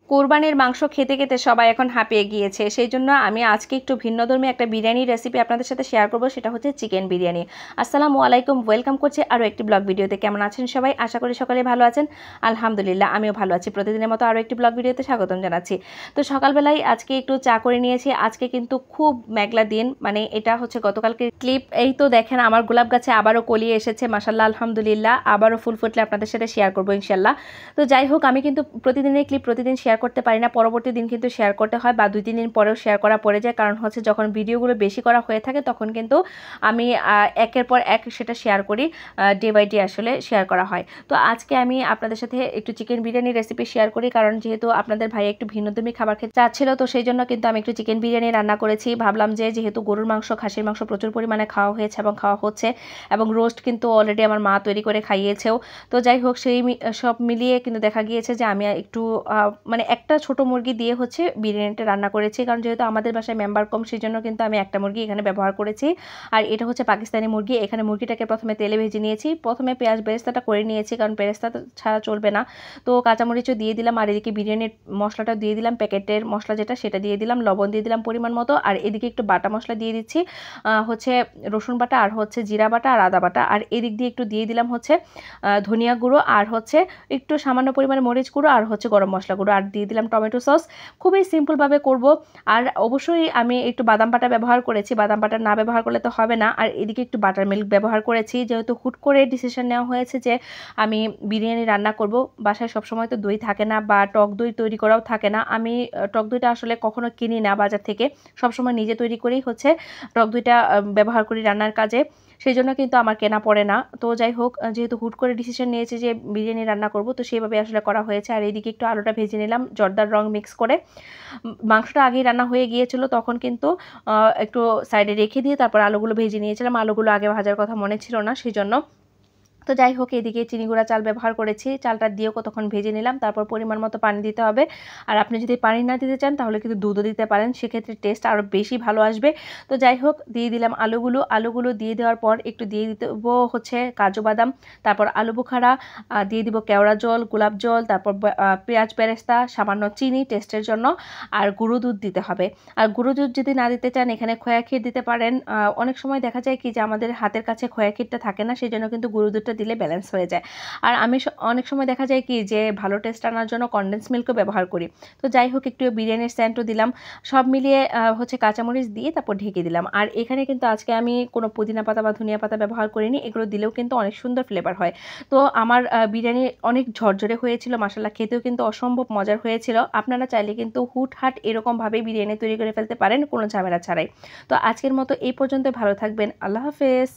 কোরবানির মাংস খেতে খেতে সবাই এখন হাঁপিয়ে গিয়েছে, সেই জন্য আমি আজকে একটু ভিন্নধর্মী একটা বিরিয়ানির রেসিপি আপনাদের সাথে শেয়ার করব। সেটা হচ্ছে চিকেন বিরিয়ানি। আসসালামু আলাইকুম, ওয়েলকাম করছি আরও একটি ব্লগ ভিডিওতে। কেমন আছেন সবাই? আশা করি সকালে ভালো আছেন। আলহামদুলিল্লাহ, আমিও ভালো আছি। প্রতিদিনের মতো আরও একটি ব্লগ ভিডিওতে স্বাগতম জানাচ্ছি। তো সকালবেলায় আজকে একটু চা করে নিয়েছি। আজকে কিন্তু খুব মেঘলা দিন, মানে এটা হচ্ছে গতকালকে ক্লিপ। এই তো দেখেন আমার গোলাপ গাছে আবারও কলি এসেছে, মাশাল্লাহ আলহামদুলিল্লাহ। আবারও ফুল ফুটলে আপনাদের সাথে শেয়ার করবো ইনশাল্লাহ। তো যাই হোক, আমি কিন্তু প্রতিদিনের ক্লিপ প্রতিদিন শেয়ার করতে পারি না, পরবর্তী দিন কিন্তু শেয়ার করতে হয় বা 2-3 দিন পরেও শেয়ার করা পড়ে যায়। কারণ হচ্ছে যখন ভিডিওগুলো বেশি করা হয়ে থাকে তখন কিন্তু আমি একের পর এক সেটা শেয়ার করি, ডে বাই ডে আসলে শেয়ার করা হয়। তো আজকে আমি আপনাদের সাথে একটু চিকেন বিরিয়ানি রেসিপি শেয়ার করি, কারণ যেহেতু আপনাদের ভাই একটু ভিন্নধর্মী খাবার খেতে চাচ্ছিল, তো সেই জন্য কিন্তু আমি একটু চিকেন বিরিয়ানি রান্না করেছি। ভাবলাম যে যেহেতু গরুর মাংস খাসির মাংস প্রচুর পরিমাণে খাওয়া হয়েছে এবং খাওয়া হচ্ছে, এবং রোস্ট কিন্তু অলরেডি আমার মা তৈরি করে খাইয়েছেও। তো যাই হোক, সেই সব মিলিয়ে কিন্তু দেখা গিয়েছে যে আমি একটু মানে একটা ছোট মুরগি দিয়ে হচ্ছে বিরিয়ানিটা রান্না করেছি। কারণ যেহেতু আমাদের বাসায় মেম্বার কম, সেই জন্য কিন্তু আমি একটা মুরগি এখানে ব্যবহার করেছি। আর এটা হচ্ছে পাকিস্তানি মুরগি। এখানে মুরগিটাকে প্রথমে তেলে ভেজে নিয়েছি, প্রথমে পেঁয়াজ বেরেস্তাটা করে নিয়েছি, কারণ বেরেস্তা ছাড়া চলবে না। তো কাঁচামরিচও দিয়ে দিলাম, আর এদিকে বিরিয়ানির মশলাটা দিয়ে দিলাম, প্যাকেটের মশলা যেটা সেটা দিয়ে দিলাম, লবণ দিয়ে দিলাম পরিমাণ মতো। আর এদিকে একটু বাটা মশলা দিয়ে দিচ্ছি, হচ্ছে রসুন বাটা আর হচ্ছে জিরা বাটা আর আদা বাটা। আর এদিক দিয়ে একটু দিয়ে দিলাম হচ্ছে ধনিয়া গুঁড়ো, আর হচ্ছে একটু সামান্য পরিমাণে মরিচ গুঁড়ো, আর হচ্ছে গরম মশলা গুঁড়ো, আর দিয়ে দিলাম টমেটো সস। খুবই সিম্পলভাবে করব। আর অবশ্যই আমি একটু বাদাম বাটা ব্যবহার করেছি, বাদাম বাটা না ব্যবহার করলে তো হবে না। আর এদিকে একটু বাটার মিল্ক ব্যবহার করেছি, যেহেতু হুট করে ডিসিশন নেওয়া হয়েছে যে আমি বিরিয়ানি রান্না করব। বাসায় সবসময় তো দই থাকে না, বা টক দই তৈরি করাও থাকে না। আমি টক দইটা আসলে কখনো কিনি না বাজার থেকে, সবসময় নিজে তৈরি করেই হচ্ছে টক দইটা ব্যবহার করি রান্নার কাজে। সেই জন্য কিন্তু আমার কেনা পড়ে না। তো যাই হোক, যেহেতু হুট করে ডিসিশন নিয়েছি যে বিরিয়ানি রান্না করব, তো সেইভাবে আসলে করা হয়েছে। আর এইদিকে একটু আলুটা ভেজে নিলাম জর্দার রং মিক্স করে। মাংসটা আগেই রান্না হয়ে গিয়েছিল, তখন কিন্তু একটু সাইডে রেখে দিয়ে তারপর আলুগুলো ভেজে নিয়েছিলাম। আলুগুলো আগে ভাজার কথা মনে ছিল না, সেই জন্য। তো যাই হোক, এদিকে চিনি গুঁড়া চাল ব্যবহার করেছি, চালটা দিয়েও কতক্ষণ ভেজে নিলাম। তারপর পরিমাণ মতো পানি দিতে হবে। আর আপনি যদি পানি না দিতে চান তাহলে কিন্তু দুধও দিতে পারেন, সেক্ষেত্রে টেস্ট আরও বেশি ভালো আসবে। তো যাই হোক, দিয়ে দিলাম আলুগুলো দিয়ে দেওয়ার পর একটু দিয়ে দেবো হচ্ছে কাজু বাদাম, তারপর আলু বোখারা, দিয়ে দিব কেওড়া জল, গোলাপ জল, তারপর পেঁয়াজ বেরেস্তা, সামান্য চিনি টেস্টের জন্য, আর গুঁড়ো দুধ দিতে হবে। আর গুঁড়ো দুধ যদি না দিতে চান এখানে খোয়া ক্ষীর দিতে পারেন। অনেক সময় দেখা যায় কি যে আমাদের হাতের কাছে খোয়া ক্ষীরটা থাকে না, সেই জন্য কিন্তু গুঁড়ো দুধটা দিলে ব্যালেন্স হয়ে যায়। আর আমি অনেক সময় দেখা যায় কি যে ভালো টেস্ট আনার জন্য কনডেন্স মিল্কও ব্যবহার করি। তো যাই হোক, একটু বিরিয়ানির সেন্টও দিলাম। সব মিলিয়ে হচ্ছে কাঁচামরিচ দিয়ে তারপর ঢেকে দিলাম। আর এখানে কিন্তু আজকে আমি কোনো পুদিনা পাতা বা ধনিয়া পাতা ব্যবহার করিনি, এগুলো দিলেও কিন্তু অনেক সুন্দর ফ্লেভার হয়। তো আমার বিরিয়ানি অনেক ঝরঝরে হয়েছিল, মাশাআল্লাহ, খেতেও কিন্তু অসম্ভব মজার হয়েছিল। আপনারা চাইলে কিন্তু হুটহাট এরকমভাবেই বিরিয়ানি তৈরি করে ফেলতে পারেন, কোনো ঝামেলা ছাড়াই। তো আজকের মতো এই পর্যন্ত, ভালো থাকবেন, আল্লাহ হাফেজ।